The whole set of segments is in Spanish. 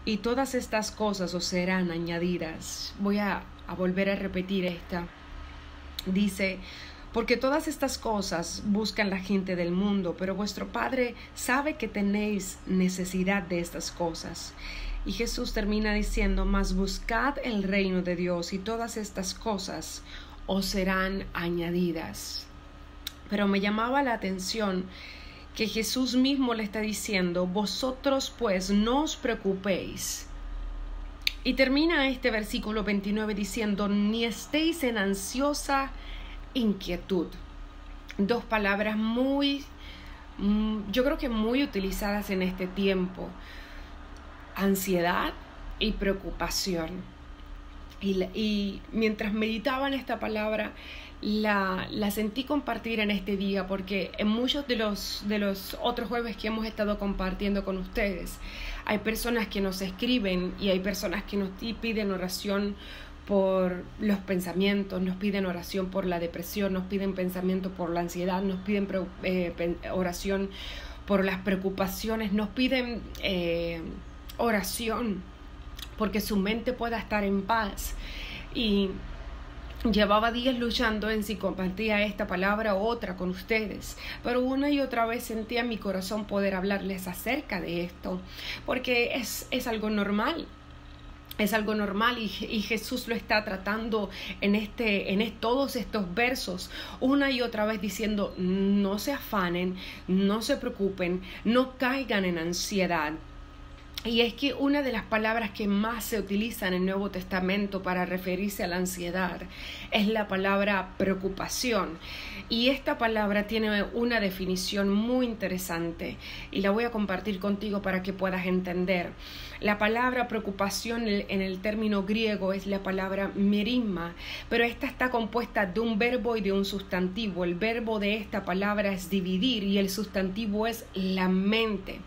y todas estas cosas os serán añadidas. Voy a volver a repetir esta. Dice, porque todas estas cosas buscan la gente del mundo, pero vuestro Padre sabe que tenéis necesidad de estas cosas. Y Jesús termina diciendo, mas buscad el reino de Dios y todas estas cosas os serán añadidas. Pero me llamaba la atención que Jesús mismo le está diciendo, vosotros pues no os preocupéis. Y termina este versículo 29 diciendo, ni estéis en ansiosa inquietud. Dos palabras yo creo que muy utilizadas en este tiempo. Ansiedad y preocupación. Y mientras meditaba en esta palabra, la sentí compartir en este día, porque en muchos de los otros jueves que hemos estado compartiendo con ustedes, hay personas que nos escriben y hay personas que nos piden oración por los pensamientos, nos piden oración por la depresión, nos piden pensamiento por la ansiedad, nos piden oración por las preocupaciones, nos piden oración porque su mente pueda estar en paz. Y llevaba días luchando en si compartía esta palabra o otra con ustedes, pero una y otra vez sentía en mi corazón poder hablarles acerca de esto, porque es algo normal. Es algo normal y Jesús lo está tratando en todos estos versos, una y otra vez diciendo, no se afanen, no se preocupen, no caigan en ansiedad. Y es que una de las palabras que más se utiliza en el Nuevo Testamento para referirse a la ansiedad es la palabra preocupación. Y esta palabra tiene una definición muy interesante y la voy a compartir contigo para que puedas entender. La palabra preocupación en el término griego es la palabra merimma, pero esta está compuesta de un verbo y de un sustantivo. El verbo de esta palabra es dividir y el sustantivo es la mente.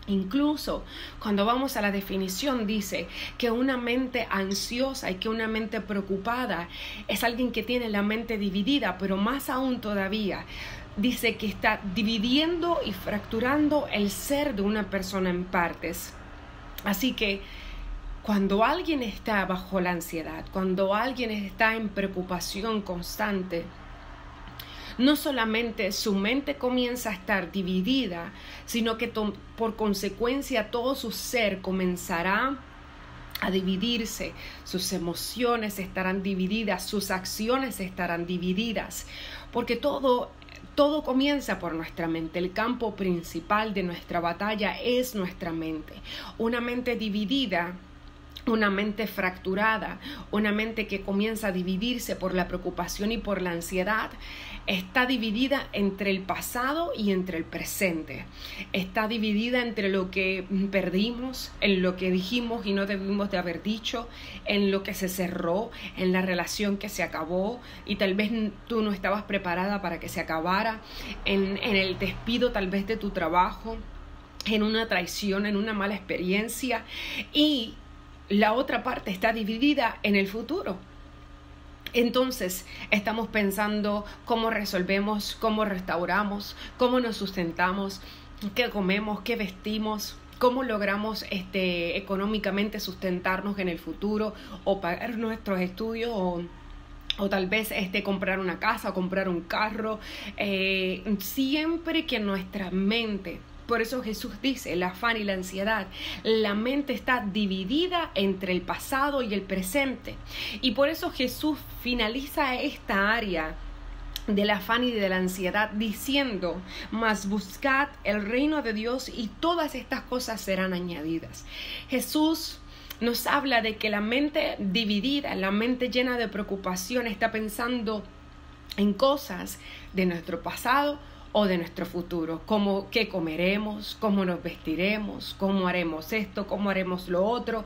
Incluso cuando vamos a la definición dice que una mente ansiosa y que una mente preocupada es alguien que tiene la mente dividida, pero más aún todavía dice que está dividiendo y fracturando el ser de una persona en partes. Así que cuando alguien está bajo la ansiedad, cuando alguien está en preocupación constante, no solamente su mente comienza a estar dividida, sino que por consecuencia todo su ser comenzará a dividirse, sus emociones estarán divididas, sus acciones estarán divididas, porque todo comienza por nuestra mente. El campo principal de nuestra batalla es nuestra mente. Una mente dividida, una mente fracturada, una mente que comienza a dividirse por la preocupación y por la ansiedad, está dividida entre el pasado y entre el presente. Está dividida entre lo que perdimos, en lo que dijimos y no debimos de haber dicho, en lo que se cerró, en la relación que se acabó y tal vez tú no estabas preparada para que se acabara, en el despido tal vez de tu trabajo, en una traición, en una mala experiencia, y la otra parte está dividida en el futuro. Entonces estamos pensando cómo resolvemos, cómo restauramos, cómo nos sustentamos, qué comemos, qué vestimos, cómo logramos económicamente sustentarnos en el futuro o pagar nuestros estudios o tal vez comprar una casa o comprar un carro. Siempre que nuestra mente... Por eso Jesús dice, el afán y la ansiedad, la mente está dividida entre el pasado y el presente. Y por eso Jesús finaliza esta área del afán y de la ansiedad diciendo, mas buscad el reino de Dios y todas estas cosas serán añadidas. Jesús nos habla de que la mente dividida, la mente llena de preocupación, está pensando en cosas de nuestro pasado o de nuestro futuro, como qué comeremos, cómo nos vestiremos, cómo haremos esto, cómo haremos lo otro.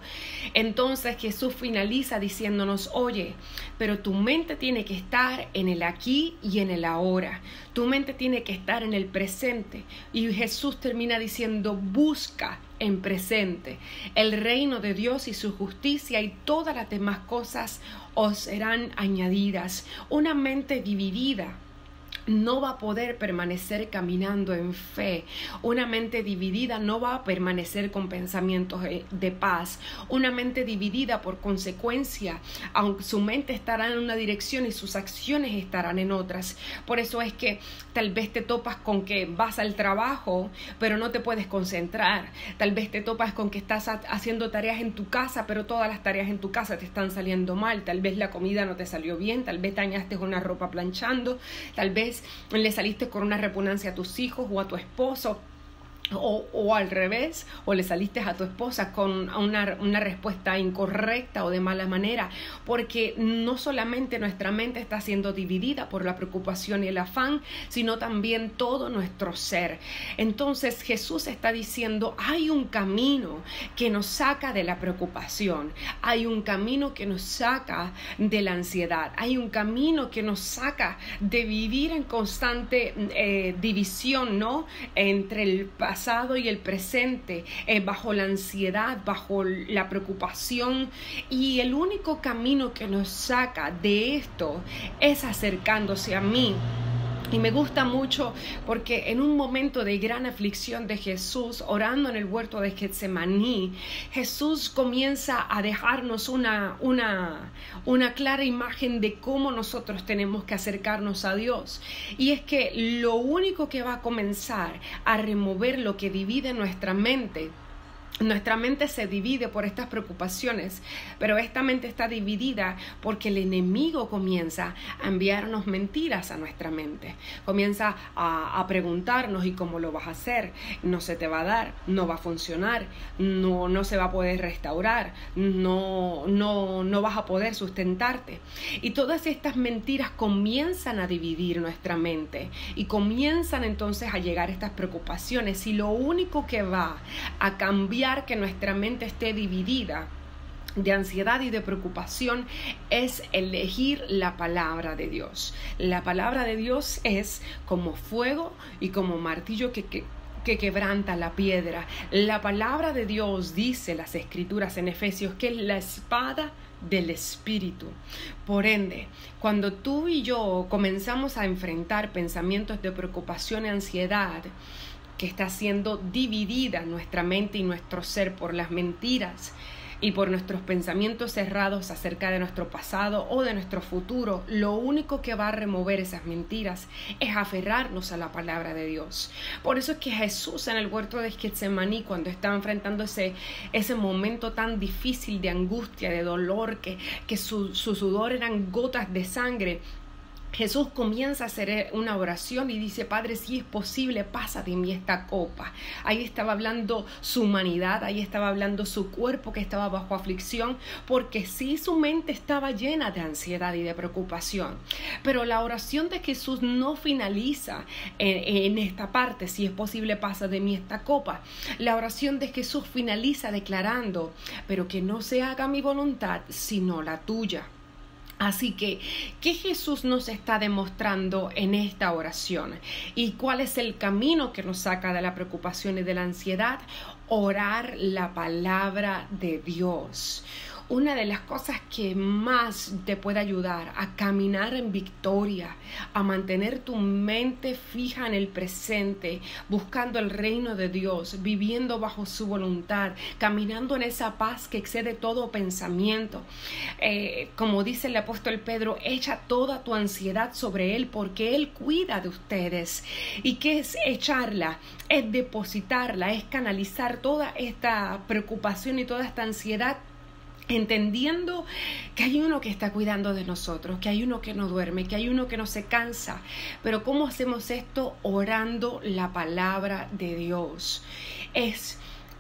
Entonces Jesús finaliza diciéndonos, oye, pero tu mente tiene que estar en el aquí y en el ahora. Tu mente tiene que estar en el presente. Y Jesús termina diciendo, busca en presente el reino de Dios y su justicia y todas las demás cosas os serán añadidas. Una mente dividida no va a poder permanecer caminando en fe. Una mente dividida no va a permanecer con pensamientos de paz. Una mente dividida, por consecuencia, aunque su mente estará en una dirección y sus acciones estarán en otras. Por eso es que tal vez te topas con que vas al trabajo, pero no te puedes concentrar. Tal vez te topas con que estás haciendo tareas en tu casa, pero todas las tareas en tu casa te están saliendo mal. Tal vez la comida no te salió bien, tal vez dañaste una ropa planchando, tal vez le saliste con una repugnancia a tus hijos o a tu esposo, o al revés, o le saliste a tu esposa con una respuesta incorrecta o de mala manera, porque no solamente nuestra mente está siendo dividida por la preocupación y el afán, sino también todo nuestro ser. Entonces Jesús está diciendo, hay un camino que nos saca de la preocupación, hay un camino que nos saca de la ansiedad, hay un camino que nos saca de vivir en constante división, ¿no?, entre el pasado y el presente, bajo la ansiedad, bajo la preocupación, y el único camino que nos saca de esto es acercándose a mí. Y me gusta mucho porque en un momento de gran aflicción de Jesús, orando en el huerto de Getsemaní, Jesús comienza a dejarnos una clara imagen de cómo nosotros tenemos que acercarnos a Dios. Y es que lo único que va a comenzar a remover lo que divide nuestra mente se divide por estas preocupaciones, pero esta mente está dividida porque el enemigo comienza a enviarnos mentiras a nuestra mente. Comienza a preguntarnos, ¿y cómo lo vas a hacer? No se te va a dar, no va a funcionar, no se va a poder restaurar, no vas a poder sustentarte. Y todas estas mentiras comienzan a dividir nuestra mente y comienzan entonces a llegar estas preocupaciones, y lo único que va a cambiar que nuestra mente esté dividida de ansiedad y de preocupación es elegir la palabra de Dios. La palabra de Dios es como fuego y como martillo que quebranta la piedra. La palabra de Dios, dice las Escrituras en Efesios, que es la espada del Espíritu. Por ende, cuando tú y yo comenzamos a enfrentar pensamientos de preocupación y ansiedad, que está siendo dividida nuestra mente y nuestro ser por las mentiras y por nuestros pensamientos cerrados acerca de nuestro pasado o de nuestro futuro, lo único que va a remover esas mentiras es aferrarnos a la palabra de Dios. Por eso es que Jesús en el huerto de Getsemaní, cuando estaba enfrentando ese momento tan difícil de angustia, de dolor, que su sudor eran gotas de sangre, Jesús comienza a hacer una oración y dice: Padre, si es posible, pasa de mí esta copa. Ahí estaba hablando su humanidad, ahí estaba hablando su cuerpo que estaba bajo aflicción, porque sí, su mente estaba llena de ansiedad y de preocupación. Pero la oración de Jesús no finaliza en esta parte: si es posible, pasa de mí esta copa. La oración de Jesús finaliza declarando: pero que no se haga mi voluntad, sino la tuya. Así que, ¿qué Jesús nos está demostrando en esta oración? ¿Y cuál es el camino que nos saca de la preocupación y de la ansiedad? Orar la palabra de Dios. Una de las cosas que más te puede ayudar a caminar en victoria, a mantener tu mente fija en el presente, buscando el reino de Dios, viviendo bajo su voluntad, caminando en esa paz que excede todo pensamiento. Como dice el apóstol Pedro, echa toda tu ansiedad sobre Él, porque Él cuida de ustedes. ¿Y qué es echarla? Es depositarla, es canalizar toda esta preocupación y toda esta ansiedad, entendiendo que hay uno que está cuidando de nosotros, que hay uno que no duerme, que hay uno que no se cansa. Pero ¿cómo hacemos esto? Orando la palabra de Dios.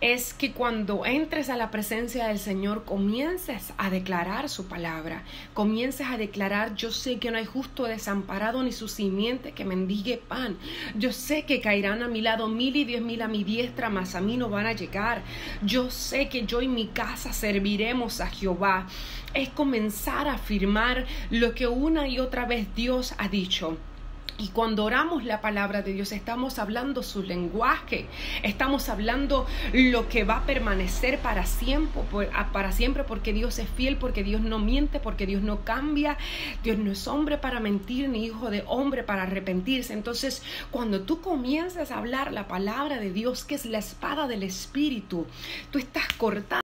Es que cuando entres a la presencia del Señor, comiences a declarar su palabra, comiences a declarar: yo sé que no hay justo desamparado ni su simiente que mendigue pan. Yo sé que caerán a mi lado 1000 y 10,000 a mi diestra, mas a mí no van a llegar. Yo sé que yo y mi casa serviremos a Jehová. Es comenzar a afirmar lo que una y otra vez Dios ha dicho. Y cuando oramos la palabra de Dios, estamos hablando su lenguaje, estamos hablando lo que va a permanecer para siempre, porque Dios es fiel, porque Dios no miente, porque Dios no cambia, Dios no es hombre para mentir, ni hijo de hombre para arrepentirse. Entonces, cuando tú comienzas a hablar la palabra de Dios, que es la espada del Espíritu, tú estás cortando